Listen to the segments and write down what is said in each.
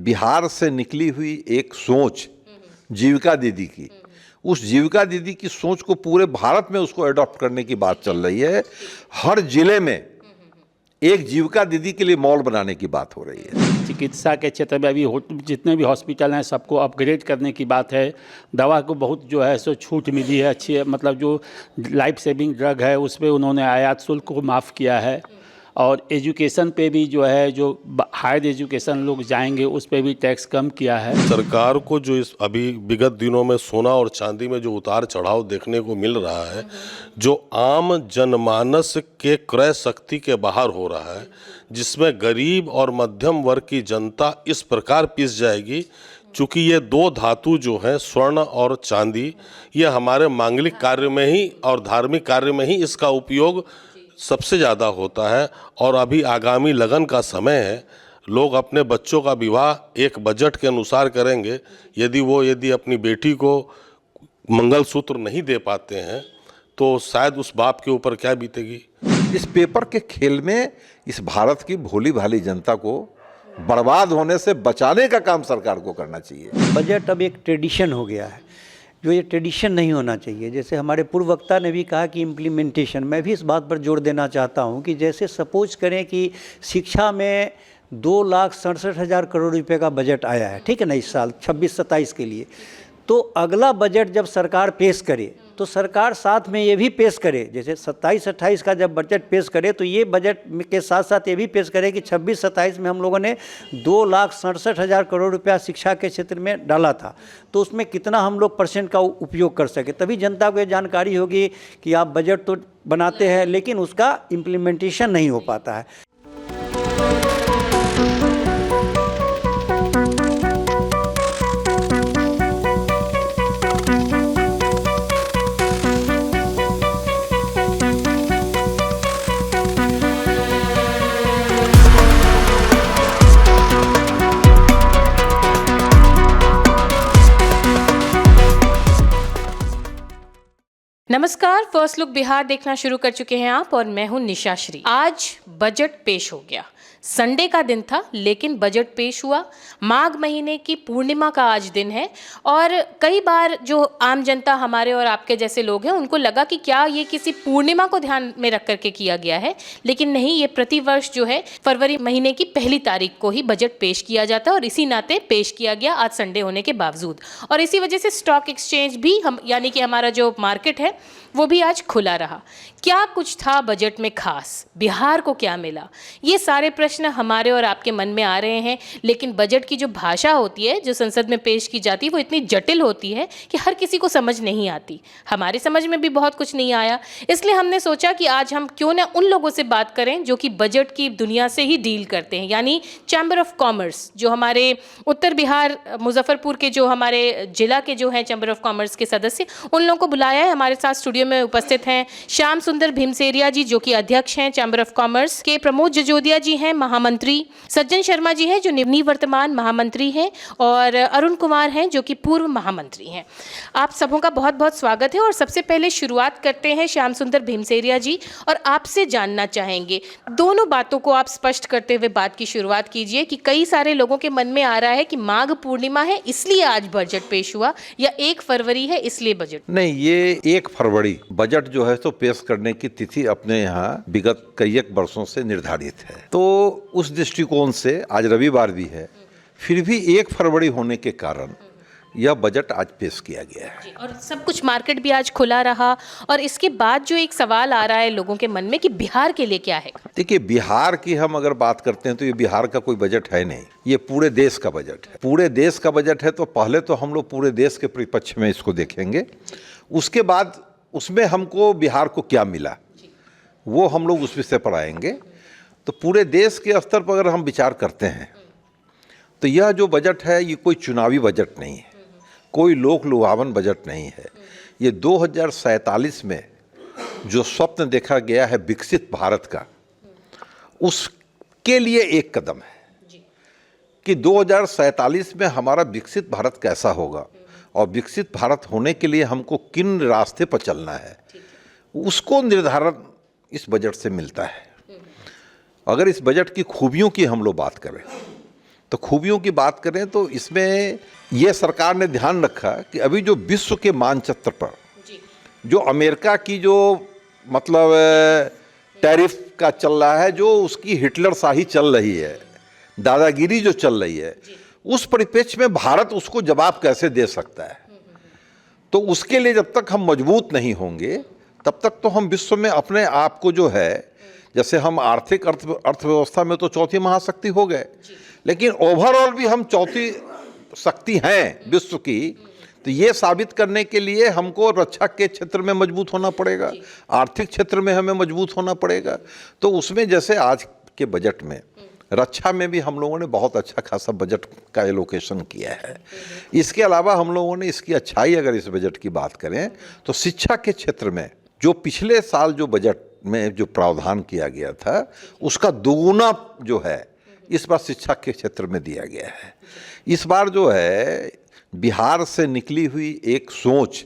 बिहार से निकली हुई एक सोच जीविका दीदी की, उस जीविका दीदी की सोच को पूरे भारत में उसको अडॉप्ट करने की बात चल रही है। हर जिले में एक जीविका दीदी के लिए मॉल बनाने की बात हो रही है। चिकित्सा के क्षेत्र में अभी जितने भी हॉस्पिटल हैं सबको अपग्रेड करने की बात है। दवा को बहुत जो है सो छूट मिली है, अच्छी है, मतलब जो लाइफ सेविंग ड्रग है उस पर उन्होंने आयात शुल्क को माफ़ किया है। और एजुकेशन पे भी जो है जो हायर एजुकेशन लोग जाएंगे उस पे भी टैक्स कम किया है। सरकार को जो इस अभी विगत दिनों में सोना और चांदी में जो उतार चढ़ाव देखने को मिल रहा है, जो आम जनमानस के क्रय शक्ति के बाहर हो रहा है, जिसमें गरीब और मध्यम वर्ग की जनता इस प्रकार पिस जाएगी। चूँकि ये दो धातु जो हैं स्वर्ण और चांदी, ये हमारे मांगलिक कार्य में ही और धार्मिक कार्य में ही इसका उपयोग सबसे ज़्यादा होता है। और अभी आगामी लगन का समय है, लोग अपने बच्चों का विवाह एक बजट के अनुसार करेंगे। यदि अपनी बेटी को मंगलसूत्र नहीं दे पाते हैं तो शायद उस बाप के ऊपर क्या बीतेगी। इस पेपर के खेल में इस भारत की भोली भाली जनता को बर्बाद होने से बचाने का काम सरकार को करना चाहिए। बजट अब एक ट्रेडिशन हो गया है, जो ये ट्रेडिशन नहीं होना चाहिए। जैसे हमारे पूर्व वक्ता ने भी कहा कि इम्प्लीमेंटेशन, मैं भी इस बात पर जोर देना चाहता हूँ कि जैसे सपोज करें कि शिक्षा में 2,67,000 करोड़ रुपए का बजट आया है, ठीक है ना, इस साल 26-27 के लिए। तो अगला बजट जब सरकार पेश करे तो सरकार साथ में ये भी पेश करे, जैसे 27-28 का जब बजट पेश करे तो ये बजट के साथ साथ ये भी पेश करे कि 26-27 में हम लोगों ने 2,67,000 करोड़ रुपया शिक्षा के क्षेत्र में डाला था, तो उसमें कितना हम लोग % का उपयोग कर सके। तभी जनता को ये जानकारी होगी कि आप बजट तो बनाते हैं लेकिन उसका इम्प्लीमेंटेशन नहीं हो पाता है। नमस्कार, फर्स्ट लुक बिहार देखना शुरू कर चुके हैं आप और मैं हूं निशा श्री। आज बजट पेश हो गया। संडे का दिन था लेकिन बजट पेश हुआ। माघ महीने की पूर्णिमा का आज दिन है और कई बार जो आम जनता हमारे और आपके जैसे लोग हैं उनको लगा कि क्या ये किसी पूर्णिमा को ध्यान में रख करके किया गया है, लेकिन नहीं, ये प्रतिवर्ष जो है फरवरी महीने की पहली तारीख को ही बजट पेश किया जाता है और इसी नाते पेश किया गया आज संडे होने के बावजूद। और इसी वजह से स्टॉक एक्सचेंज भी हम यानी कि हमारा जो मार्केट है वो भी आज खुला रहा। क्या कुछ था बजट में खास, बिहार को क्या मिला, ये सारे प्रश्न हमारे और आपके मन में आ रहे हैं। लेकिन बजट की जो भाषा होती है, जो संसद में पेश की जाती है, वो इतनी जटिल होती है कि हर किसी को समझ नहीं आती। हमारी समझ में भी बहुत कुछ नहीं आया, इसलिए हमने सोचा कि आज हम क्यों ना उन लोगों से बात करें जो कि बजट की दुनिया से ही डील करते हैं, यानी चैम्बर ऑफ कॉमर्स, जो हमारे उत्तर बिहार मुजफ्फरपुर के जो हमारे जिला के जो हैं चैम्बर ऑफ कॉमर्स के सदस्य, उन लोगों को बुलाया है। हमारे साथ स्टूडियो में उपस्थित हैं श्याम सुंदर भीमसेरिया जी जो कि अध्यक्ष हैं चैम्बर ऑफ कॉमर्स के, प्रमोद जजोदिया जी हैं महामंत्री, सज्जन शर्मा जी हैं जो निवर्तमान महामंत्री हैं और अरुण कुमार हैं जो कि पूर्व महामंत्री हैं। आप सबों का बहुत बहुत स्वागत है। और सबसे पहले शुरुआत करते हैं श्याम सुंदर भीमसेरिया जी, और आपसे जानना चाहेंगे, दोनों बातों को आप स्पष्ट करते हुए बात की शुरुआत कीजिए कि कई सारे लोगों के मन में आ रहा है कि माघ पूर्णिमा है इसलिए आज बजट पेश हुआ, या 1 फरवरी है इसलिए बजट। नहीं, ये 1 फरवरी बजट जो है तो पेश करने की तिथि अपने यहाँ विगत कई एक वर्षों से निर्धारित है, तो उस दृष्टिकोण से आज रविवार भी है, फिर भी 1 फरवरी होने के कारण यह बजट आज पेश किया गया है। और सब कुछ मार्केट भी आज खुला रहा। और इसके बाद जो एक सवाल आ रहा है लोगों के मन में कि बिहार के लिए क्या है। देखिए, बिहार की हम अगर बात करते हैं तो ये बिहार का कोई बजट है नहीं, ये पूरे देश का बजट है। पूरे देश का बजट है तो पहले तो हम लोग पूरे देश के परिप्रेक्ष्य में इसको देखेंगे, उसके बाद उसमें हमको बिहार को क्या मिला वो हम लोग उस विषय पर आएंगे। तो पूरे देश के स्तर पर अगर हम विचार करते हैं तो यह जो बजट है ये कोई चुनावी बजट नहीं है, कोई लोक लुभावन बजट नहीं है। ये 2047 में जो स्वप्न देखा गया है विकसित भारत का, उसके लिए एक कदम है कि 2047 में हमारा विकसित भारत कैसा होगा और विकसित भारत होने के लिए हमको किन रास्ते पर चलना है, उसको निर्धारण इस बजट से मिलता है। अगर इस बजट की खूबियों की हम लोग बात करें तो खूबियों की बात करें तो इसमें ये सरकार ने ध्यान रखा कि अभी जो विश्व के मानचित्र पर जो अमेरिका की जो मतलब टैरिफ का चल रहा है, जो उसकी हिटलर शाही चल रही है, दादागिरी जो चल रही है, उस परिप्रेक्ष्य में भारत उसको जवाब कैसे दे सकता है। तो उसके लिए जब तक हम मजबूत नहीं होंगे तब तक तो हम विश्व में अपने आप को जो है, जैसे हम आर्थिक अर्थव्यवस्था में तो चौथी महाशक्ति हो गए, लेकिन ओवरऑल भी हम चौथी शक्ति हैं विश्व की। तो ये साबित करने के लिए हमको रक्षा के क्षेत्र में मजबूत होना पड़ेगा, आर्थिक क्षेत्र में हमें मजबूत होना पड़ेगा। तो उसमें जैसे आज के बजट में रक्षा में भी हम लोगों ने बहुत अच्छा खासा बजट का एलोकेशन किया है। इसके अलावा हम लोगों ने इसकी अच्छाई अगर इस बजट की बात करें तो शिक्षा के क्षेत्र में जो पिछले साल जो बजट में जो प्रावधान किया गया था उसका दोगुना जो है इस बार शिक्षा के क्षेत्र में दिया गया है। इस बार जो है बिहार से निकली हुई एक सोच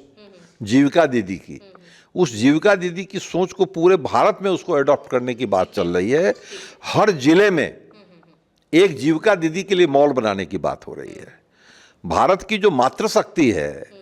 जीविका दीदी की, उस जीविका दीदी की सोच को पूरे भारत में उसको अडॉप्ट करने की बात चल रही है। हर जिले में एक जीविका दीदी के लिए मॉल बनाने की बात हो रही है। भारत की जो मातृशक्ति है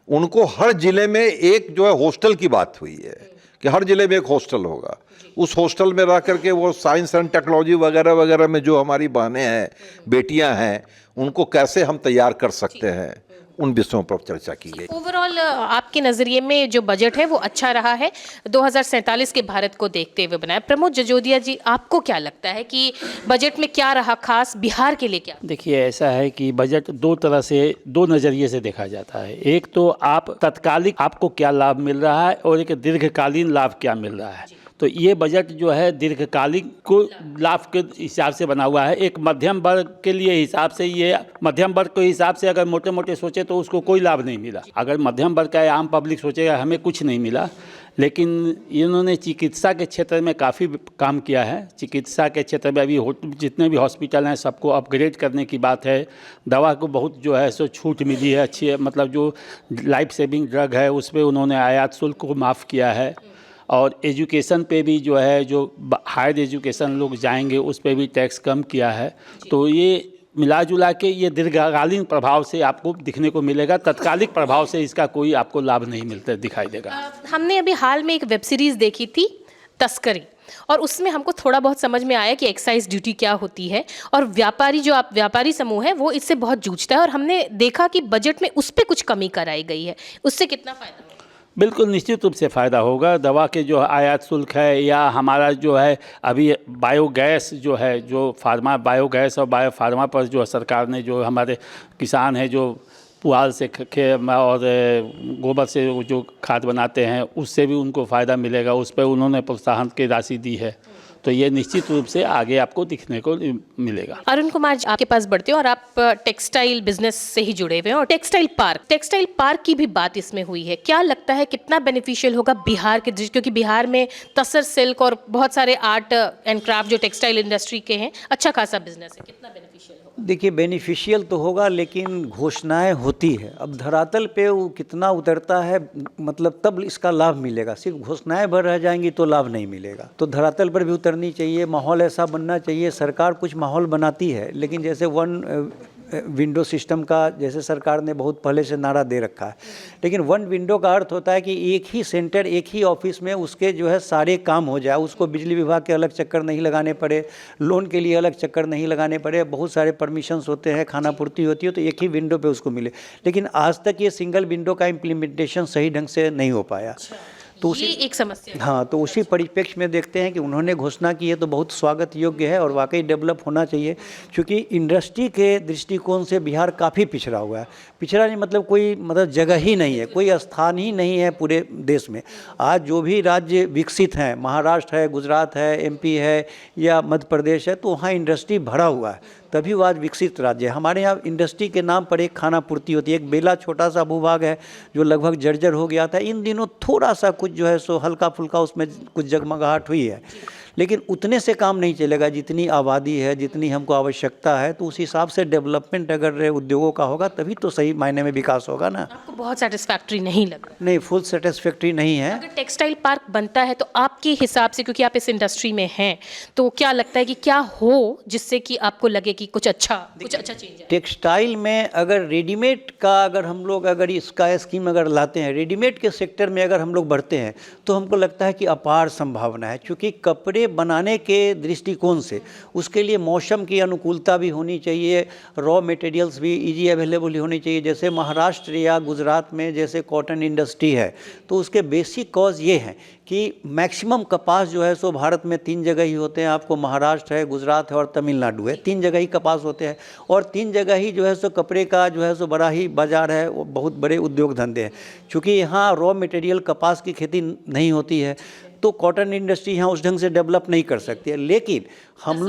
उनको हर जिले में एक जो है हॉस्टल की बात हुई है कि हर जिले में एक हॉस्टल होगा। उस हॉस्टल में रह करके वो साइंस एंड टेक्नोलॉजी वगैरह वगैरह में जो हमारी बहनें हैं, बेटियां हैं, उनको कैसे हम तैयार कर सकते हैं, उन विषयों पर चर्चा की गई। ओवरऑल आपके नज़रिए में जो बजट है वो अच्छा रहा है 2047 के भारत को देखते हुए बनाया। प्रमोद जजोदिया जी, आपको क्या लगता है कि बजट में क्या रहा खास, बिहार के लिए क्या? देखिए, ऐसा है कि बजट दो तरह से, दो नज़रिए से देखा जाता है। एक तो आप तत्कालिक आपको क्या लाभ मिल रहा है और एक दीर्घकालीन लाभ क्या मिल रहा है। तो ये बजट जो है दीर्घकालिक को लाभ के हिसाब से बना हुआ है। एक मध्यम वर्ग के लिए हिसाब से, ये मध्यम वर्ग के हिसाब से अगर मोटे मोटे सोचे तो उसको कोई लाभ नहीं मिला। अगर मध्यम वर्ग का आम पब्लिक सोचेगा हमें कुछ नहीं मिला, लेकिन इन्होंने चिकित्सा के क्षेत्र में काफ़ी काम किया है। चिकित्सा के क्षेत्र में अभी जितने भी हॉस्पिटल हैं सबको अपग्रेड करने की बात है। दवा को बहुत जो है सो छूट मिली है, अच्छी है, मतलब जो लाइफ सेविंग ड्रग है उस पर उन्होंने आयात शुल्क को माफ़ किया है। और एजुकेशन पे भी जो है, जो हायर एजुकेशन लोग जाएंगे उस पे भी टैक्स कम किया है। तो ये मिला जुला के ये दीर्घकालीन प्रभाव से आपको दिखने को मिलेगा, तत्कालिक प्रभाव से इसका कोई आपको लाभ नहीं मिलता दिखाई देगा। हमने अभी हाल में एक वेब सीरीज़ देखी थी तस्करी, और उसमें हमको थोड़ा बहुत समझ में आया कि एक्साइज ड्यूटी क्या होती है और व्यापारी जो आप व्यापारी समूह है वो इससे बहुत जूझता है। और हमने देखा कि बजट में उस पर कुछ कमी कराई गई है, उससे कितना फ़ायदा? बिल्कुल निश्चित रूप से फ़ायदा होगा। दवा के जो आयात शुल्क है या हमारा जो है अभी बायोगैस जो है, जो फार्मा बायोगैस और बायो फार्मा पर जो सरकार ने, जो हमारे किसान हैं जो पुआल से और गोबर से जो खाद बनाते हैं उससे भी उनको फ़ायदा मिलेगा, उस पर उन्होंने प्रोत्साहन की राशि दी है। तो ये निश्चित रूप से आगे आपको दिखने को मिलेगा। अरुण कुमार जी, आपके पास बढ़ते हैं और आप टेक्सटाइल बिजनेस से ही जुड़े हुए हैं और टेक्सटाइल पार्क की भी बात इसमें हुई है। क्या लगता है कितना बेनिफिशियल होगा बिहार के, क्योंकि बिहार में तसर सिल्क और बहुत सारे आर्ट एंड क्राफ्ट जो टेक्सटाइल इंडस्ट्री के हैं, अच्छा खासा बिजनेस है, कितना बेनिफिशियल होगा? देखिए, बेनिफिशियल तो होगा, लेकिन घोषणाएं होती है। अब धरातल पे वो कितना उतरता है, मतलब तब इसका लाभ मिलेगा। सिर्फ घोषणाएं भर रह जाएंगी तो लाभ नहीं मिलेगा। तो धरातल पर भी उतरनी चाहिए, माहौल ऐसा बनना चाहिए। सरकार कुछ माहौल बनाती है, लेकिन जैसे वन विंडो सिस्टम का जैसे सरकार ने बहुत पहले से नारा दे रखा है, लेकिन वन विंडो का अर्थ होता है कि एक ही सेंटर, एक ही ऑफिस में उसके जो है सारे काम हो जाए। उसको बिजली विभाग के अलग चक्कर नहीं लगाने पड़े, लोन के लिए अलग चक्कर नहीं लगाने पड़े, बहुत सारे परमिशंस होते हैं, खाना पूर्ति होती है, तो एक ही विंडो पे उसको मिले। लेकिन आज तक ये सिंगल विंडो का इम्प्लीमेंटेशन सही ढंग से नहीं हो पाया। तो ये एक समस्या है। हाँ, तो उसी परिप्रेक्ष्य में देखते हैं कि उन्होंने घोषणा की है तो बहुत स्वागत योग्य है और वाकई डेवलप होना चाहिए, क्योंकि इंडस्ट्री के दृष्टिकोण से बिहार काफ़ी पिछड़ा हुआ है। पिछड़ा नहीं मतलब कोई जगह ही नहीं है, कोई स्थान ही नहीं है पूरे देश में। आज जो भी राज्य विकसित हैं, महाराष्ट्र है, गुजरात है, एमपी है या मध्य प्रदेश है, तो वहाँ इंडस्ट्री भरा हुआ है, तभी वो आज विकसित राज्य है। हमारे यहाँ इंडस्ट्री के नाम पर एक खाना पूर्ति होती है। एक बेला छोटा सा भूभाग है जो लगभग जर्जर हो गया था, इन दिनों थोड़ा सा कुछ जो है सो हल्का फुल्का उसमें कुछ जगमगाहट हुई है, लेकिन उतने से काम नहीं चलेगा जितनी आबादी है, जितनी हमको आवश्यकता है। तो उस हिसाब से डेवलपमेंट अगर उद्योगों का होगा तभी तो सही मायने में विकास होगा ना। आपको बहुत सेटिस्फैक्ट्री नहीं लग रहा? नहीं, फुल सेटिस्फैक्ट्री नहीं है। अगर टेक्सटाइल पार्क बनता है तो आपके हिसाब से, क्योंकि आप इस इंडस्ट्री में हैं, तो क्या लगता है कि क्या हो जिससे कि आपको लगे कि कुछ अच्छा चेंज है? टेक्सटाइल में अगर रेडीमेड का अगर हम लोग अगर इसका स्कीम अगर लाते हैं, रेडीमेड के सेक्टर में अगर हम लोग बढ़ते हैं तो हमको लगता है कि अपार संभावना है। क्योंकि कपड़े बनाने के दृष्टिकोण से उसके लिए मौसम की अनुकूलता भी होनी चाहिए, रॉ मटेरियल्स भी इजी अवेलेबल होनी चाहिए। जैसे महाराष्ट्र या गुजरात में जैसे कॉटन इंडस्ट्री है, तो उसके बेसिक कॉज ये हैं कि मैक्सिमम कपास जो है सो भारत में 3 जगह ही होते हैं। आपको महाराष्ट्र है, गुजरात है और तमिलनाडु है, 3 जगह ही कपास होते हैं। और 3 जगह ही जो है सो कपड़े का जो है सो बड़ा ही बाज़ार है, वो बहुत बड़े उद्योग धंधे हैं। चूँकि यहाँ रॉ मटेरियल कपास की खेती नहीं होती है तो कॉटन इंडस्ट्री यहाँ उस ढंग से डेवलप नहीं कर सकती है। लेकिन हम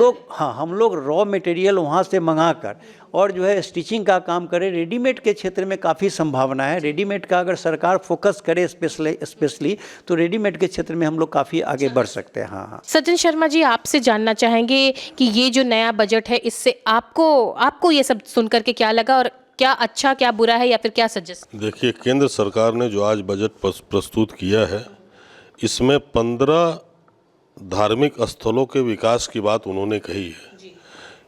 लोग रॉ मटेरियल वहाँ से मंगा कर और जो है स्टिचिंग का काम करें। रेडीमेड के क्षेत्र में काफ़ी संभावना है। रेडीमेड का अगर सरकार फोकस करे स्पेशली तो रेडीमेड के क्षेत्र में हम लोग काफ़ी आगे बढ़ सकते हैं। हाँ। सज्जन शर्मा जी, आपसे जानना चाहेंगे कि ये जो नया बजट है, इससे आपको ये सब सुनकर के क्या लगा और क्या अच्छा क्या बुरा है या फिर क्या सजेस्ट? देखिए, केंद्र सरकार ने जो आज बजट प्रस्तुत किया है, इसमें 15 धार्मिक स्थलों के विकास की बात उन्होंने कही है।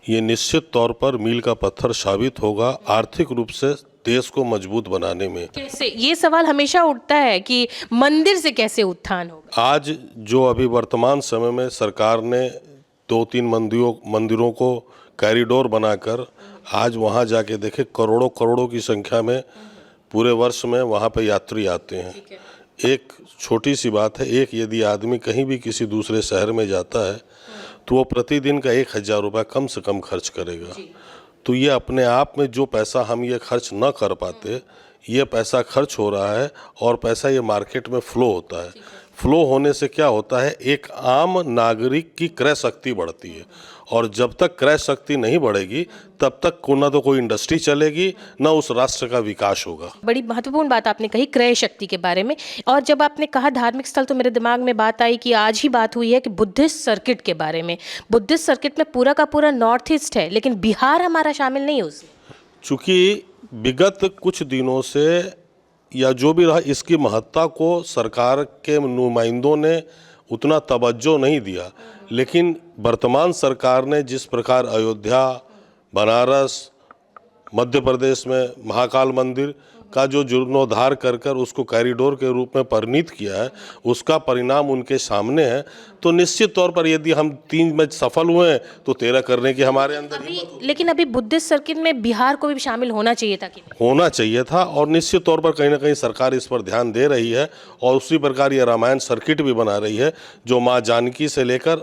ये निश्चित तौर पर मील का पत्थर साबित होगा आर्थिक रूप से देश को मजबूत बनाने में। कैसे? ये सवाल हमेशा उठता है कि मंदिर से कैसे उत्थान होगा। आज जो अभी वर्तमान समय में सरकार ने 2-3 मंदिरों को कॉरिडोर बनाकर आज वहाँ जाके देखे करोड़ों की संख्या में पूरे वर्ष में वहाँ पे यात्री आते हैं। एक छोटी सी बात है, यदि आदमी कहीं भी किसी दूसरे शहर में जाता है तो वो प्रतिदिन का 1,000 रुपये कम से कम खर्च करेगा। तो ये अपने आप में जो पैसा हम ये खर्च न कर पाते, ये पैसा खर्च हो रहा है और पैसा ये मार्केट में फ्लो होता है। फ्लो होने से क्या होता है, एक आम नागरिक की क्रय शक्ति बढ़ती है और जब तक क्रय शक्ति नहीं बढ़ेगी तब तक ना तो कोई इंडस्ट्री चलेगी, ना उस राष्ट्र का विकास होगा। बड़ी महत्वपूर्ण बात आपने कही क्रय शक्ति के बारे में। और जब आपने कहा धार्मिक स्थल तो मेरे दिमाग में बात आई कि आज ही बात हुई है कि बुद्धिस्ट सर्किट के बारे में। बुद्धिस्ट सर्किट में पूरा का पूरा नॉर्थ ईस्ट है, लेकिन बिहार हमारा शामिल नहीं है उसमें। चूँकि विगत कुछ दिनों से या जो भी रहा, इसकी महत्ता को सरकार के नुमाइंदों ने उतना तवज्जो नहीं दिया। लेकिन वर्तमान सरकार ने जिस प्रकार अयोध्या, बनारस, मध्य प्रदेश में महाकाल मंदिर का जो जीर्णोद्धार कर उसको कॉरिडोर के रूप में परिणित किया है, उसका परिणाम उनके सामने है। तो निश्चित तौर पर यदि हम 3 में सफल हुए हैं तो 13 करने की हमारे अंदर लेकिन अभी बुद्धिस्ट सर्किट में बिहार को भी शामिल होना चाहिए था कि नहीं? होना चाहिए था और निश्चित तौर पर कहीं ना कहीं सरकार इस पर ध्यान दे रही है और उसी प्रकार ये रामायण सर्किट भी बना रही है, जो माँ जानकी से लेकर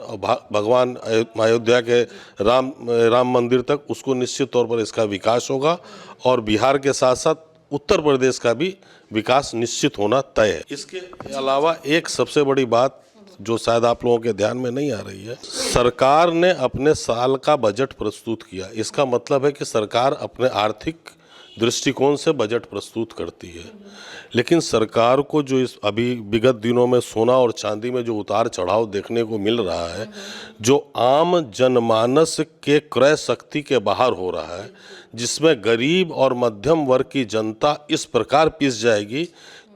भगवान अयोध्या के राम मंदिर तक, उसको निश्चित तौर पर इसका विकास होगा। और बिहार के साथ साथ उत्तर प्रदेश का भी विकास निश्चित होना तय है। इसके अलावा एक सबसे बड़ी बात जो शायद आप लोगों के ध्यान में नहीं आ रही है, सरकार ने अपने साल का बजट प्रस्तुत किया। इसका मतलब है कि सरकार अपने आर्थिक दृष्टिकोण से बजट प्रस्तुत करती है। लेकिन सरकार को जो इस अभी विगत दिनों में सोना और चांदी में जो उतार चढ़ाव देखने को मिल रहा है, जो आम जनमानस के क्रय शक्ति के बाहर हो रहा है, जिसमें गरीब और मध्यम वर्ग की जनता इस प्रकार पिस जाएगी।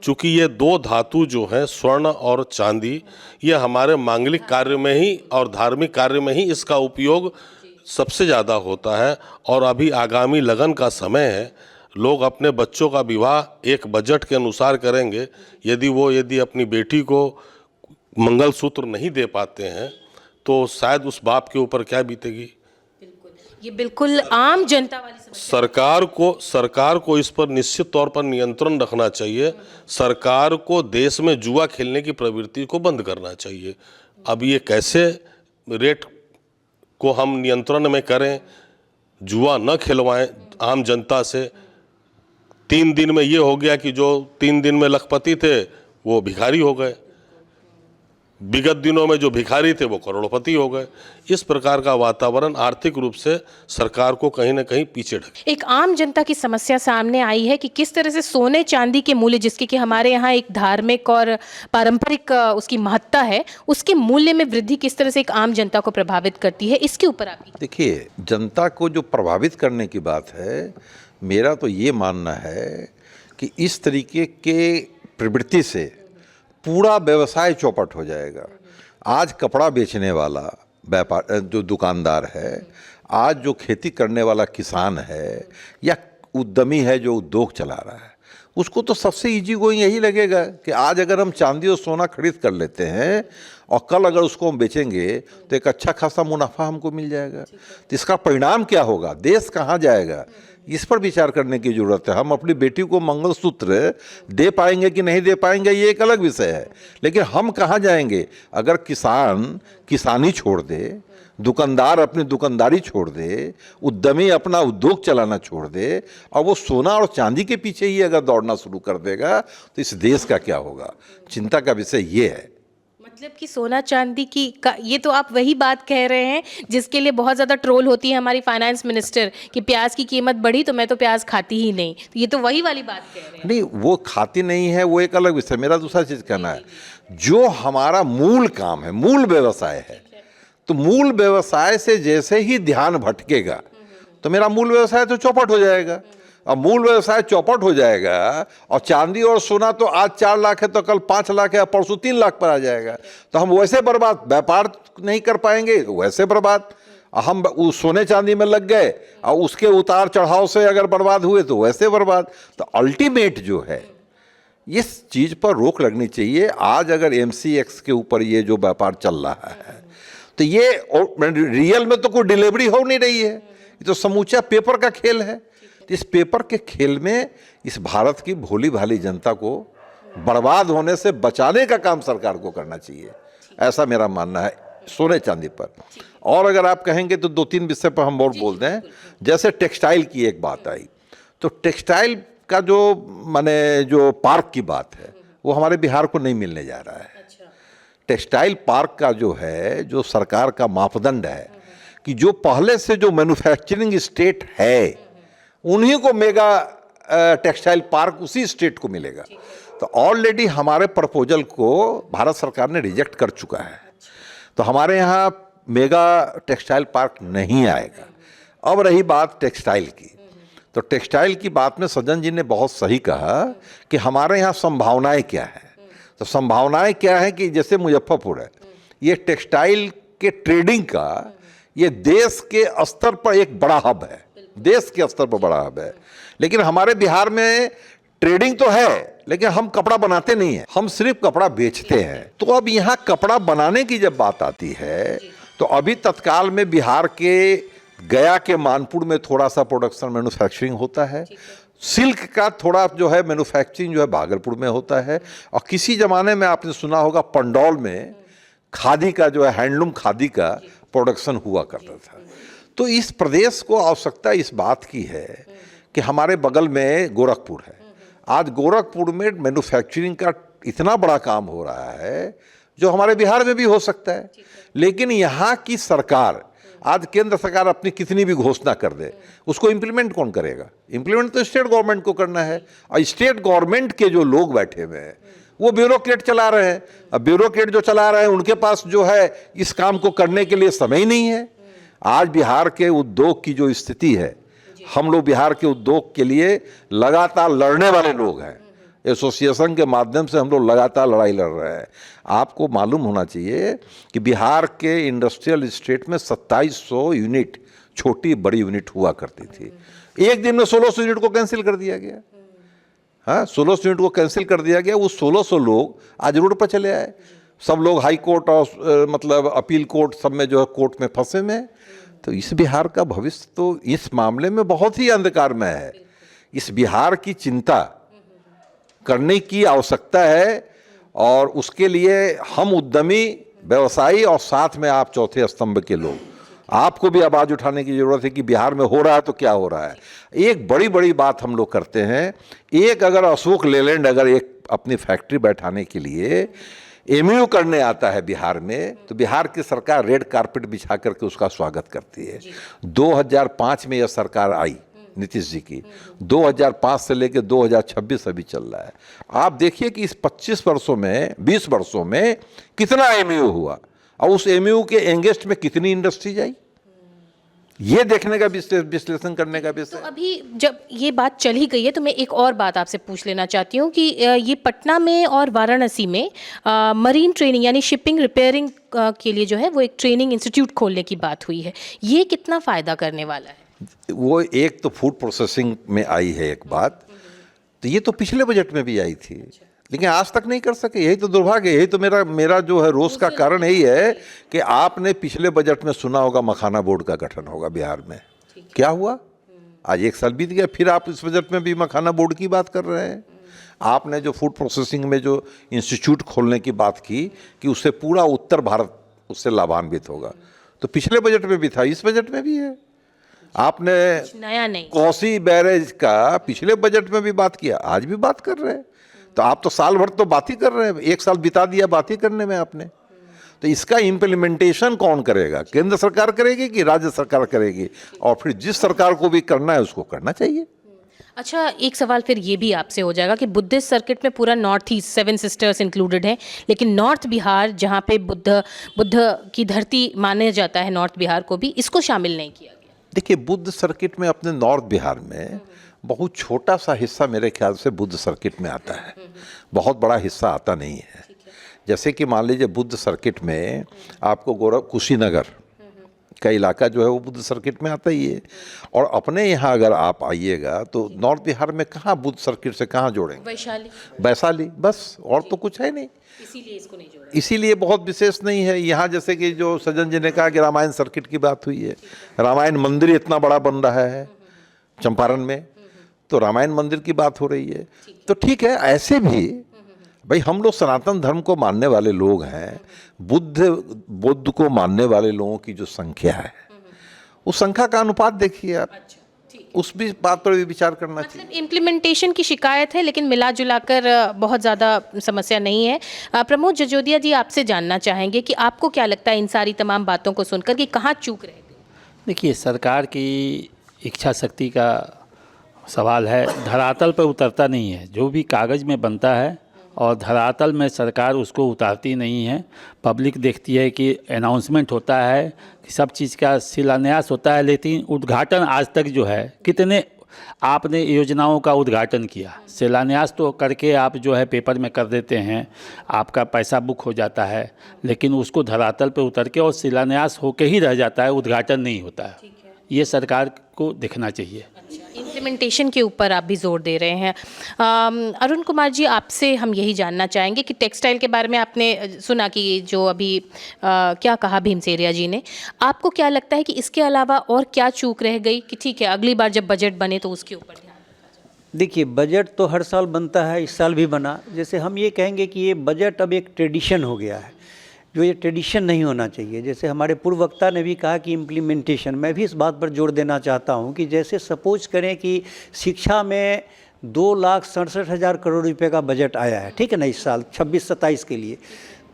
चूँकि ये 2 धातु जो हैं, स्वर्ण और चांदी, ये हमारे मांगलिक कार्य में ही और धार्मिक कार्य में ही इसका उपयोग सबसे ज़्यादा होता है। और अभी आगामी लगन का समय है, लोग अपने बच्चों का विवाह एक बजट के अनुसार करेंगे। यदि अपनी बेटी को मंगलसूत्र नहीं दे पाते हैं तो शायद उस बाप के ऊपर क्या बीतेगी। ये बिल्कुल आम जनता वाली समस्या। सरकार को इस पर निश्चित तौर पर नियंत्रण रखना चाहिए। सरकार को देश में जुआ खेलने की प्रवृत्ति को बंद करना चाहिए। अब ये कैसे रेट को हम नियंत्रण में करें, जुआ न खिलवाएं आम जनता से। 3 दिन में ये हो गया कि जो 3 दिन में लखपति थे वो भिखारी हो गए। विगत दिनों में जो भिखारी थे वो करोड़पति हो गए। इस प्रकार का वातावरण आर्थिक रूप से सरकार को कहीं ना कहीं पीछे ढके। एक आम जनता की समस्या सामने आई है कि किस तरह से सोने चांदी के मूल्य, जिसके कि हमारे यहाँ एक धार्मिक और पारंपरिक उसकी महत्ता है, उसके मूल्य में वृद्धि किस तरह से एक आम जनता को प्रभावित करती है, इसके ऊपर आपकी। देखिए, जनता को जो प्रभावित करने की बात है, मेरा तो ये मानना है कि इस तरीके के प्रवृत्ति से पूरा व्यवसाय चौपट हो जाएगा। आज कपड़ा बेचने वाला व्यापार जो दुकानदार है, आज जो खेती करने वाला किसान है या उद्यमी है जो उद्योग चला रहा है, उसको तो सबसे इजी गोइंग यही लगेगा कि आज अगर हम चांदी और सोना खरीद कर लेते हैं और कल अगर उसको हम बेचेंगे तो एक अच्छा खासा मुनाफा हमको मिल जाएगा। तो इसका परिणाम क्या होगा, देश कहाँ जाएगा, इस पर विचार करने की ज़रूरत है। हम अपनी बेटी को मंगलसूत्र दे पाएंगे कि नहीं दे पाएंगे ये एक अलग विषय है, लेकिन हम कहाँ जाएंगे अगर किसान किसानी छोड़ दे, दुकानदार अपनी दुकानदारी छोड़ दे, उद्यमी अपना उद्योग चलाना छोड़ दे और वो सोना और चांदी के पीछे ही अगर दौड़ना शुरू कर देगा तो इस देश का क्या होगा। चिंता का विषय ये है। मतलब कि सोना चांदी की ये तो आप वही बात कह रहे हैं जिसके लिए बहुत ज़्यादा ट्रोल होती है हमारी फाइनेंस मिनिस्टर कि प्याज की कीमत बढ़ी तो मैं तो प्याज खाती ही नहीं। तो ये तो वही वाली बात कह रहे हैं। नहीं, वो खाती नहीं है, वो एक अलग विषय। मेरा दूसरा चीज़ कहना है, जो हमारा मूल काम है, मूल व्यवसाय है, तो मूल व्यवसाय से जैसे ही ध्यान भटकेगा तो मेरा मूल व्यवसाय तो चौपट हो जाएगा। अब मूल व्यवसाय चौपट हो जाएगा और चांदी और सोना तो आज 4 लाख है तो कल 5 लाख है, परसों 3 लाख पर आ जाएगा, तो हम वैसे बर्बाद, व्यापार नहीं कर पाएंगे वैसे बर्बाद। हम उस सोने चांदी में लग गए और उसके उतार चढ़ाव से अगर बर्बाद हुए तो वैसे बर्बाद। तो अल्टीमेट जो है इस चीज़ पर रोक लगनी चाहिए। आज अगर MCX के ऊपर ये जो व्यापार चल रहा है तो ये रियल में तो कोई डिलीवरी हो नहीं रही है, ये तो समूचा पेपर का खेल है। तो इस पेपर के खेल में इस भारत की भोली भाली जनता को बर्बाद होने से बचाने का काम सरकार को करना चाहिए, ऐसा मेरा मानना है सोने चांदी पर। और अगर आप कहेंगे तो 2-3 विषय पर हम और बोल दें। जैसे टेक्सटाइल की एक बात आई, तो टेक्सटाइल का जो पार्क की बात है वो हमारे बिहार को नहीं मिलने जा रहा है। टेक्सटाइल पार्क का जो सरकार का मापदंड है कि जो पहले से जो मैन्युफैक्चरिंग स्टेट है उन्हीं को मेगा टेक्सटाइल पार्क उसी स्टेट को मिलेगा। तो ऑलरेडी हमारे प्रपोजल को भारत सरकार ने रिजेक्ट कर चुका है, तो हमारे यहाँ मेगा टेक्सटाइल पार्क नहीं आएगा। अब रही बात टेक्सटाइल की, तो टेक्सटाइल की बात में सज्जन जी ने बहुत सही कहा कि हमारे यहाँ संभावनाएं क्या है। तो संभावनाएं क्या है कि जैसे मुजफ्फरपुर है, ये टेक्सटाइल के ट्रेडिंग का ये देश के स्तर पर एक बड़ा हब है, देश के स्तर पर बड़ा हब है। लेकिन हमारे बिहार में ट्रेडिंग तो है लेकिन हम कपड़ा बनाते नहीं हैं, हम सिर्फ कपड़ा बेचते हैं। तो अब यहाँ कपड़ा बनाने की जब बात आती है तो अभी तत्काल में बिहार के गया के मानपुर में थोड़ा सा प्रोडक्शन मैन्युफैक्चरिंग होता है, सिल्क का थोड़ा मैन्युफैक्चरिंग भागलपुर में होता है, और किसी ज़माने में आपने सुना होगा पंडौल में खादी का हैंडलूम खादी का प्रोडक्शन हुआ करता था। तो इस प्रदेश को आवश्यकता इस बात की है कि हमारे बगल में गोरखपुर है, आज गोरखपुर में मैन्युफैक्चरिंग का इतना बड़ा काम हो रहा है जो हमारे बिहार में भी हो सकता है। लेकिन यहाँ की सरकार, आज केंद्र सरकार अपनी कितनी भी घोषणा कर दे, उसको इम्प्लीमेंट कौन करेगा? इम्प्लीमेंट तो स्टेट गवर्नमेंट को करना है, और स्टेट गवर्नमेंट के जो लोग बैठे हुए हैं वो ब्यूरोक्रेट चला रहे हैं। अब ब्यूरोक्रेट जो चला रहे हैं उनके पास इस काम को करने के लिए समय ही नहीं है। आज बिहार के उद्योग की जो स्थिति है, हम लोग बिहार के उद्योग के लिए लगातार लड़ने वाले लोग हैं, एसोसिएशन के माध्यम से हम लोग लगातार लड़ाई लड़ रहे हैं। आपको मालूम होना चाहिए कि बिहार के इंडस्ट्रियल स्टेट में 2700 यूनिट छोटी बड़ी यूनिट हुआ करती थी, एक दिन में 1600 यूनिट को कैंसिल कर दिया गया। हाँ, 1600 यूनिट को कैंसिल कर दिया गया। वो 1600 लोग आज रोड पर चले आए, सब लोग हाई कोर्ट और अपील कोर्ट सब में कोर्ट में फंसे में। तो इस बिहार का भविष्य तो इस मामले में बहुत ही अंधकार में है। इस बिहार की चिंता करने की आवश्यकता है, और उसके लिए हम उद्यमी, व्यवसायी और साथ में आप चौथे स्तंभ के लोग, आपको भी आवाज़ उठाने की ज़रूरत है कि बिहार में हो रहा है तो क्या हो रहा है। एक बड़ी बड़ी बात हम लोग करते हैं, एक अगर अशोक लेलैंड अगर एक अपनी फैक्ट्री बैठाने के लिए एमयू करने आता है बिहार में, तो बिहार की सरकार रेड कारपेट बिछा करके उसका स्वागत करती है। 2005 में यह सरकार आई नीतीश जी की, 2005 से लेकर 2026 अभी चल रहा है। आप देखिए कि इस 25 वर्षों में, 20 वर्षों में कितना एमयू हुआ और उस एमयू के एंगेस्ट में कितनी इंडस्ट्रीज आई, ये देखने का विश्लेषण करने का विषय। तो अभी जब ये बात चल ही गई है तो मैं एक और बात आपसे पूछ लेना चाहती हूँ कि ये पटना में और वाराणसी में मरीन ट्रेनिंग यानी शिपिंग रिपेयरिंग के लिए जो है वो एक ट्रेनिंग इंस्टीट्यूट खोलने की बात हुई है, ये कितना फ़ायदा करने वाला है? वो एक तो फूड प्रोसेसिंग में आई है एक बात, तो ये तो पिछले बजट में भी आई थी, लेकिन आज तक नहीं कर सके। यही तो दुर्भाग्य, यही तो मेरा जो है रोष का कारण यही है कि आपने पिछले बजट में सुना होगा मखाना बोर्ड का गठन होगा बिहार में, क्या हुआ? आज 1 साल बीत गया, फिर आप इस बजट में भी मखाना बोर्ड की बात कर रहे हैं। आपने जो फूड प्रोसेसिंग में जो इंस्टीट्यूट खोलने की बात की कि उससे पूरा उत्तर भारत उससे लाभान्वित होगा, तो पिछले बजट में भी था, इस बजट में भी है। आपने नया नहीं, कोसी बैरेज का पिछले बजट में भी बात किया, आज भी बात कर रहे हैं। तो आप तो साल भर तो बात ही कर रहे हैं, 1 साल बिता दिया बात ही करने में आपने। तो इसका इम्प्लीमेंटेशन कौन करेगा? केंद्र सरकार करेगी कि राज्य सरकार करेगी? और फिर जिस सरकार को भी करना है उसको करना चाहिए। अच्छा, एक सवाल फिर ये भी आपसे हो जाएगा कि बुद्धिस्ट सर्किट में पूरा नॉर्थ ईस्ट 7 सिस्टर्स इंक्लूडेड हैं, लेकिन नॉर्थ बिहार जहाँ पे बुद्ध की धरती माना जाता है, नॉर्थ बिहार को भी इसको शामिल नहीं किया गया। देखिए, बुद्ध सर्किट में अपने नॉर्थ बिहार में बहुत छोटा सा हिस्सा मेरे ख्याल से बुद्ध सर्किट में आता है, बहुत बड़ा हिस्सा आता नहीं है। जैसे कि मान लीजिए बुद्ध सर्किट में आपको कुशीनगर का इलाका जो है वो बुद्ध सर्किट में आता ही है, और अपने यहाँ अगर आप आइएगा तो नॉर्थ बिहार में कहाँ बुद्ध सर्किट से कहाँ जोड़ेंगे? वैशाली, बस, और तो कुछ है नहीं। इसीलिए इसको नहीं जोड़ा, इसीलिए बहुत विशेष नहीं है यहाँ। जैसे कि जो सज्जन जी ने कहा कि रामायण सर्किट की बात हुई है, रामायण मंदिर इतना बड़ा बन रहा है चंपारण में, तो रामायण मंदिर की बात हो रही है। तो ठीक है, ऐसे भी भाई हम लोग सनातन धर्म को मानने वाले लोग हैं, बुद्ध को मानने वाले लोगों की जो संख्या है उस संख्या का अनुपात देखिए आप, उस भी बात पर भी विचार करना चाहिए। मतलब इम्प्लीमेंटेशन की शिकायत है, लेकिन मिला जुलाकर बहुत ज़्यादा समस्या नहीं है। प्रमोद जजोदिया जी, आपसे जानना चाहेंगे कि आपको क्या लगता है इन सारी तमाम बातों को सुनकर कि कहाँ चूक रह गई? देखिए, सरकार की इच्छा शक्ति का सवाल है, धरातल पर उतरता नहीं है। जो भी कागज़ में बनता है और धरातल में सरकार उसको उतारती नहीं है। पब्लिक देखती है कि अनाउंसमेंट होता है, कि सब चीज़ का शिलान्यास होता है, लेकिन उद्घाटन आज तक जो है, कितने आपने योजनाओं का उद्घाटन किया, शिलान्यास तो करके आप जो है पेपर में कर देते हैं, आपका पैसा बुक हो जाता है, लेकिन उसको धरातल पे उतर के और शिलान्यास होके ही रह जाता है, उद्घाटन नहीं होता है। ये सरकार को देखना चाहिए। इम्प्लीमेंटेशन के ऊपर आप भी जोर दे रहे हैं। अरुण कुमार जी, आपसे हम यही जानना चाहेंगे कि टेक्सटाइल के बारे में आपने सुना कि जो अभी क्या कहा भीमसेरिया जी ने, आपको क्या लगता है कि इसके अलावा और क्या चूक रह गई कि ठीक है अगली बार जब बजट बने तो उसके ऊपर ध्यान? देखिए, बजट तो हर साल बनता है, इस साल भी बना। जैसे हम ये कहेंगे कि ये बजट अब एक ट्रेडिशन हो गया है, जो ये ट्रेडिशन नहीं होना चाहिए। जैसे हमारे पूर्व वक्ता ने भी कहा कि इम्प्लीमेंटेशन, मैं भी इस बात पर जोर देना चाहता हूँ कि जैसे सपोज करें कि शिक्षा में 2,67,000 करोड़ रुपए का बजट आया है, ठीक है ना, इस साल 26-27 के लिए।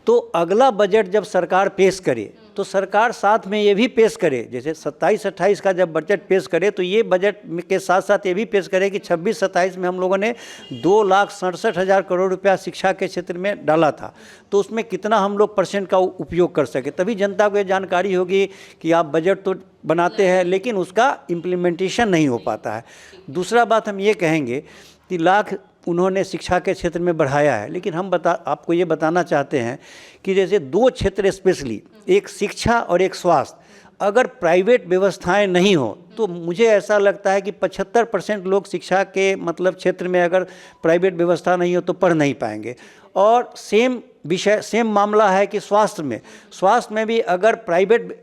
तो अगला बजट जब सरकार पेश करे तो सरकार साथ में ये भी पेश करे, जैसे 27-28 का जब बजट पेश करे तो ये बजट के साथ साथ ये भी पेश करे कि 26-27 में हम लोगों ने 2,67,000 करोड़ रुपया शिक्षा के क्षेत्र में डाला था, तो उसमें कितना हम लोग % का उपयोग कर सके। तभी जनता को ये जानकारी होगी कि आप बजट तो बनाते हैं लेकिन उसका इम्प्लीमेंटेशन नहीं हो पाता है। दूसरा बात हम ये कहेंगे कि लाख उन्होंने शिक्षा के क्षेत्र में बढ़ाया है, लेकिन हम आपको ये बताना चाहते हैं कि जैसे 2 क्षेत्र स्पेशली, एक शिक्षा और एक स्वास्थ्य, अगर प्राइवेट व्यवस्थाएं नहीं हो तो मुझे ऐसा लगता है कि 75% लोग शिक्षा के मतलब क्षेत्र में अगर प्राइवेट व्यवस्था नहीं हो तो पढ़ नहीं पाएंगे। और सेम मामला है कि स्वास्थ्य में भी अगर प्राइवेट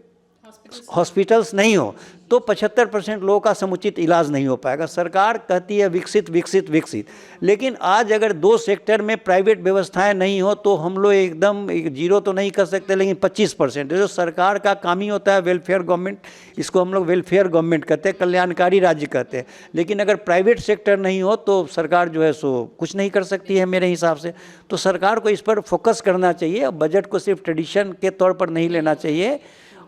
हॉस्पिटल्स नहीं हो तो 75% लोगों का समुचित इलाज नहीं हो पाएगा। सरकार कहती है विकसित विकसित विकसित, लेकिन आज अगर 2 सेक्टर में प्राइवेट व्यवस्थाएं नहीं हो तो हम लोग एकदम जीरो तो नहीं कर सकते, लेकिन 25% जो सरकार का काम ही होता है वेलफेयर गवर्नमेंट, इसको हम लोग वेलफेयर गवर्नमेंट कहते हैं, कल्याणकारी राज्य कहते हैं। लेकिन अगर प्राइवेट सेक्टर नहीं हो तो सरकार जो है सो कुछ नहीं कर सकती है मेरे हिसाब से। तो सरकार को इस पर फोकस करना चाहिए, बजट को सिर्फ ट्रेडिशन के तौर पर नहीं लेना चाहिए।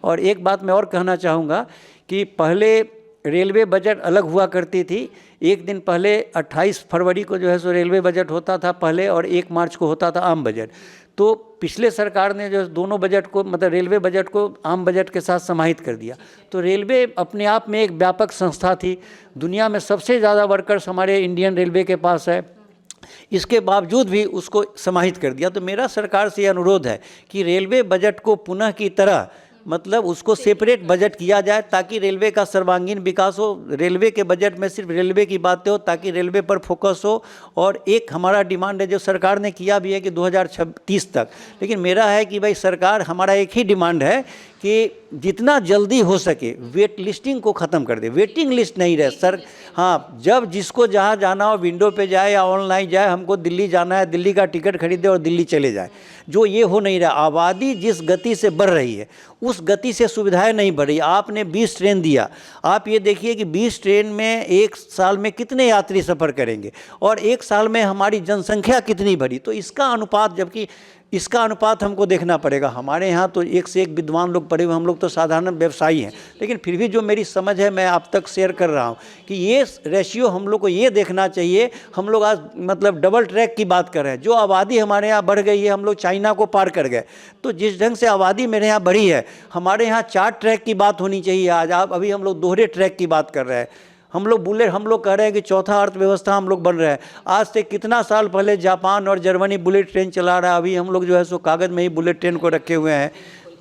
और एक बात मैं और कहना चाहूँगा कि पहले रेलवे बजट अलग हुआ करती थी। एक दिन पहले 28 फरवरी को जो है सो रेलवे बजट होता था पहले, और 1 मार्च को होता था आम बजट। तो पिछले सरकार ने जो दोनों बजट को, मतलब रेलवे बजट को आम बजट के साथ समाहित कर दिया। तो रेलवे अपने आप में एक व्यापक संस्था थी, दुनिया में सबसे ज़्यादा वर्कर्स हमारे इंडियन रेलवे के पास है, इसके बावजूद भी उसको समाहित कर दिया। तो मेरा सरकार से अनुरोध है कि रेलवे बजट को पुनः की तरह मतलब उसको सेपरेट बजट किया जाए ताकि रेलवे का सर्वांगीण विकास हो। रेलवे के बजट में सिर्फ रेलवे की बातें हो ताकि रेलवे पर फोकस हो। और एक हमारा डिमांड है जो सरकार ने किया भी है कि 2030 तक, लेकिन मेरा है कि भाई सरकार, हमारा एक ही डिमांड है कि जितना जल्दी हो सके वेट लिस्टिंग को ख़त्म कर दे, वेटिंग लिस्ट नहीं रहे सर। हाँ, जब जिसको जहाँ जाना हो विंडो पे जाए या ऑनलाइन जाए, हमको दिल्ली जाना है दिल्ली का टिकट खरीदे और दिल्ली चले जाए, जो ये हो नहीं रहा। आबादी जिस गति से बढ़ रही है उस गति से सुविधाएं नहीं बढ़ रही। आपने 20 ट्रेन दिया, आप ये देखिए कि 20 ट्रेन में 1 साल में कितने यात्री सफ़र करेंगे और 1 साल में हमारी जनसंख्या कितनी बढ़ी। तो इसका अनुपात, जबकि इसका अनुपात हमको देखना पड़ेगा। हमारे यहाँ तो एक से एक विद्वान लोग पढ़े हुए, हम लोग तो साधारण व्यवसायी हैं, लेकिन फिर भी जो मेरी समझ है मैं आप तक शेयर कर रहा हूँ कि ये रेशियो हम लोग को ये देखना चाहिए। हम लोग आज मतलब डबल ट्रैक की बात कर रहे हैं। जो आबादी हमारे यहाँ बढ़ गई है, हम लोग चाइना को पार कर गए। तो जिस ढंग से आबादी मेरे यहाँ बढ़ी है, हमारे यहाँ 4 ट्रैक की बात होनी चाहिए। आज आप अभी हम लोग दोहरे ट्रैक की बात कर रहे हैं। हम लोग कह रहे हैं कि चौथा अर्थव्यवस्था हम लोग बन रहे हैं। आज से कितना साल पहले जापान और जर्मनी बुलेट ट्रेन चला रहा है, अभी हम लोग जो है सो कागज़ में ही बुलेट ट्रेन को रखे हुए हैं।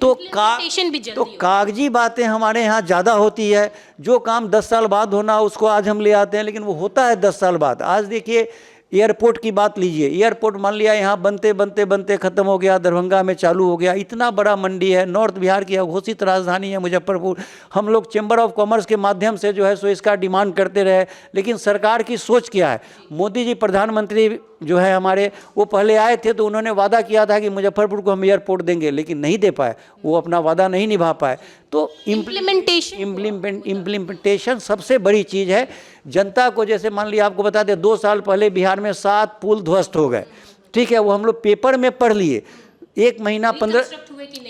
तो कागजी बातें हमारे यहाँ ज़्यादा होती है। जो काम 10 साल बाद होना उसको आज हम ले आते हैं, लेकिन वो होता है 10 साल बाद। आज देखिए एयरपोर्ट की बात लीजिए, एयरपोर्ट मान लिया यहाँ बनते बनते बनते ख़त्म हो गया, दरभंगा में चालू हो गया। इतना बड़ा मंडी है, नॉर्थ बिहार की अघोषित राजधानी है मुजफ्फरपुर। हम लोग चैम्बर ऑफ कॉमर्स के माध्यम से जो है सो इसका डिमांड करते रहे, लेकिन सरकार की सोच क्या है। मोदी जी प्रधानमंत्री जो है हमारे, वो पहले आए थे तो उन्होंने वादा किया था कि मुजफ्फरपुर को हम एयरपोर्ट देंगे, लेकिन नहीं दे पाए, वो अपना वादा नहीं निभा पाए। तो इम्प्लीमेंटेशन सबसे बड़ी चीज़ है। जनता को, जैसे मान लिया आपको बता दें, 2 साल पहले बिहार में 7 पुल ध्वस्त हो गए, ठीक है, वो हम लोग पेपर में पढ़ लिए। 1 महीना 15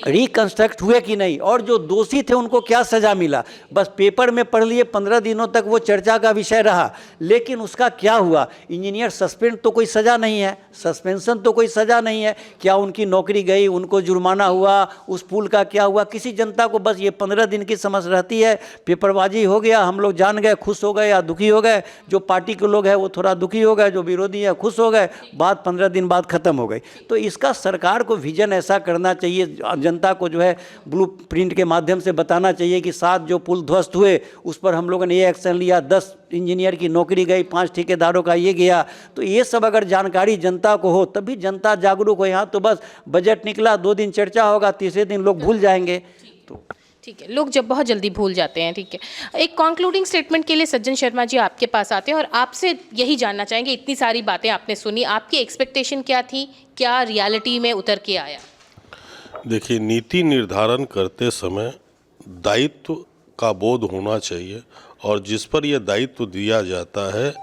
रिकंस्ट्रक्ट हुए कि नहीं, और जो दोषी थे उनको क्या सज़ा मिला, बस पेपर में पढ़ लिए। 15 दिनों तक वो चर्चा का विषय रहा, लेकिन उसका क्या हुआ? इंजीनियर सस्पेंड तो कोई सज़ा नहीं है, सस्पेंशन तो कोई सज़ा नहीं है। क्या उनकी नौकरी गई, उनको जुर्माना हुआ, उस पुल का क्या हुआ? किसी जनता को बस ये 15 दिन की समझ रहती है, पेपरबाजी हो गया, हम लोग जान गए, खुश हो गए या दुखी हो गए। जो पार्टी के लोग हैं वो थोड़ा दुखी हो गए, जो विरोधी है खुश हो गए, बात 15 दिन बाद ख़त्म हो गई। तो इसका सरकार को विजन ऐसा करना चाहिए, जनता को जो है ब्लू प्रिंट के माध्यम से बताना चाहिए कि 7 जो पुल ध्वस्त हुए उस पर हम लोगों ने ये एक्शन लिया, 10 इंजीनियर की नौकरी गई, 5 ठेकेदारों का ये गया। तो ये सब अगर जानकारी जनता को हो तभी जनता जागरूक हो। यहाँ तो बस बजट निकला, 2 दिन चर्चा होगा, तीसरे दिन लोग भूल जाएंगे। तो ठीक है, लोग जब बहुत जल्दी भूल जाते हैं। ठीक है, एक कंक्लूडिंग स्टेटमेंट के लिए सज्जन शर्मा जी आपके पास आते हैं और आपसे यही जानना चाहेंगे, इतनी सारी बातें आपने सुनी, आपकी एक्सपेक्टेशन क्या थी, क्या रियलिटी में उतर के आया? देखिए, नीति निर्धारण करते समय दायित्व का बोध होना चाहिए, और जिस पर यह दायित्व दिया जाता है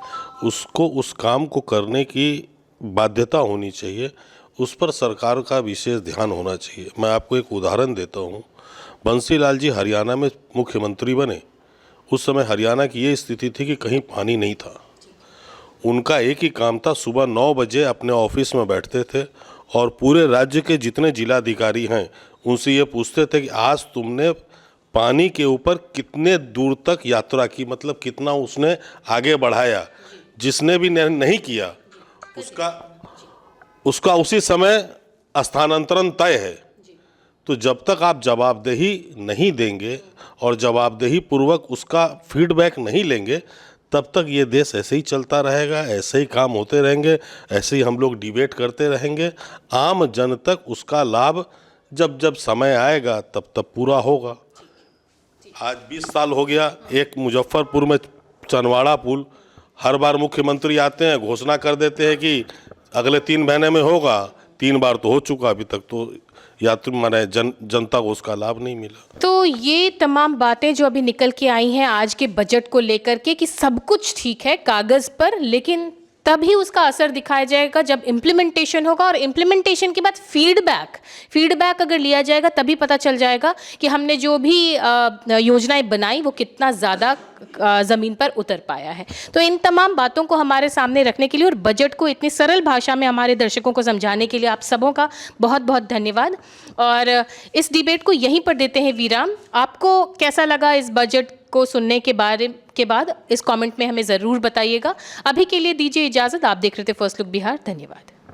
उसको उस काम को करने की बाध्यता होनी चाहिए, उस पर सरकार का विशेष ध्यान होना चाहिए। मैं आपको एक उदाहरण देता हूँ। बंसीलाल जी हरियाणा में मुख्यमंत्री बने, उस समय हरियाणा की ये स्थिति थी कि कहीं पानी नहीं था। उनका एक ही काम था, सुबह 9 बजे अपने ऑफिस में बैठते थे और पूरे राज्य के जितने जिलाधिकारी हैं उनसे ये पूछते थे कि आज तुमने पानी के ऊपर कितने दूर तक यात्रा की, मतलब कितना उसने आगे बढ़ाया। जिसने भी नहीं किया उसका उसी समय स्थानांतरण तय है। तो जब तक आप जवाबदेही नहीं देंगे और जवाबदेही पूर्वक उसका फीडबैक नहीं लेंगे, तब तक ये देश ऐसे ही चलता रहेगा, ऐसे ही काम होते रहेंगे, ऐसे ही हम लोग डिबेट करते रहेंगे। आम जन तक उसका लाभ जब जब समय आएगा तब तब पूरा होगा। आज 20 साल हो गया। एक मुजफ्फरपुर में चनवाड़ा पुल, हर बार मुख्यमंत्री आते हैं, घोषणा कर देते हैं कि अगले 3 महीने में होगा। 3 बार तो हो चुका, अभी तक तो यात्री माने जनता को उसका लाभ नहीं मिला। तो ये तमाम बातें जो अभी निकल के आई हैं आज के बजट को लेकर के कि सब कुछ ठीक है कागज़ पर, लेकिन तभी उसका असर दिखाया जाएगा जब इम्प्लीमेंटेशन होगा, और इम्प्लीमेंटेशन के बाद फीडबैक अगर लिया जाएगा तभी पता चल जाएगा कि हमने जो भी योजनाएं बनाई वो कितना ज़्यादा ज़मीन पर उतर पाया है। तो इन तमाम बातों को हमारे सामने रखने के लिए और बजट को इतनी सरल भाषा में हमारे दर्शकों को समझाने के लिए आप सबों का बहुत बहुत धन्यवाद। और इस डिबेट को यहीं पर देते हैं विराम। आपको कैसा लगा इस बजट को सुनने के बाद इस कमेंट में हमें ज़रूर बताइएगा। अभी के लिए दीजिए इजाज़त। आप देख रहे थे फर्स्ट लुक बिहार। धन्यवाद।